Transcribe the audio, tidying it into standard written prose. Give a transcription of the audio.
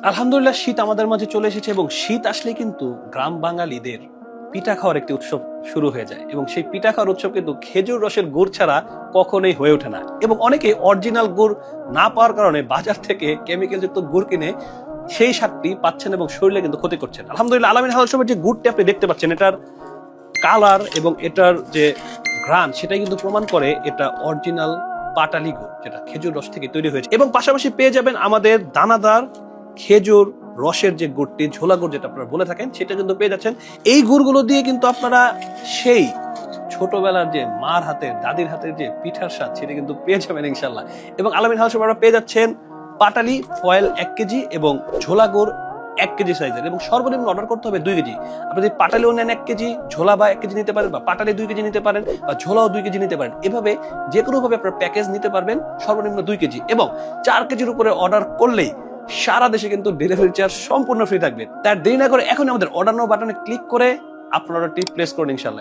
আলহামদুলিল্লাহ শীত আমাদের মাঝে চলে এসেছে এবং শীত আসলে কিন্তু গ্রাম বাঙালিদের পিঠা খাওয়ার একটি উৎসব শুরু হয়ে যায় এবং সেই পিঠা খাওয়ার উৎসব কিন্তু খেজুর রসের গুড় ছাড়া কখনোই হয়ে ওঠে না এবং অনেকে অরিজিনাল গুড় না পাওয়ার কারণে বাজার থেকে কেমিক্যাল যুক্ত গুড় কিনে সেই স্বাদটি পাচ্ছেন এবং শরীরে কিন্তু ক্ষতি করছেন। আলহামদুলিল্লাহ আলামিন হালাল শপের যে গুড়টি আপনি দেখতে পাচ্ছেন, এটার কালার এবং এটার যে ঘ্রাণ সেটাই কিন্তু প্রমাণ করে এটা অরিজিনাল পাটালি গুড়, যেটা খেজুর রস থেকে তৈরি হয়েছে। এবং পাশাপাশি পেয়ে যাবেন আমাদের দানাদার খেজুর রসের যে গুড়টি, ঝোলা গুড় যেটা আপনারা বলে থাকেন, সেটা কিন্তু পেয়ে যাচ্ছেন। এই গুড়গুলো দিয়ে কিন্তু আপনারা সেই ছোটবেলার যে মার হাতের, দাদির হাতের যে পিঠার স্বাদ সেটা কিন্তু পেয়ে যাবেন ইনশাল্লাহ। এবং আলামিন হাউস আপনারা পেয়ে যাচ্ছেন পাটালি ফয়েল 1 কেজি এবং ঝোলা গুড় 1 কেজি সাইজের, এবং সর্বনিম্ন অর্ডার করতে হবে 2 কেজি। আপনি যদি পাটালিও নেন 1 কেজি, ঝোলা বা 1 কেজি নিতে পারেন, বা পাটালি 2 কেজি নিতে পারেন, বা ঝোলাও 2 কেজি নিতে পারেন। এভাবে যে কোনো ভাবে আপনার প্যাকেজ নিতে পারবেন সর্বনিম্ন 2 কেজি, এবং 4 কেজির উপরে অর্ডার করলেই সারা দেশে কিন্তু ডেলিভারি চার্জ সম্পূর্ণ ফ্রি থাকবে। তার দেরি না করে এখন আমাদের অর্ডার নাও বাটনে ক্লিক করে আপনার অর্ডারটি প্লেস করুন ইনশাল্লাহ।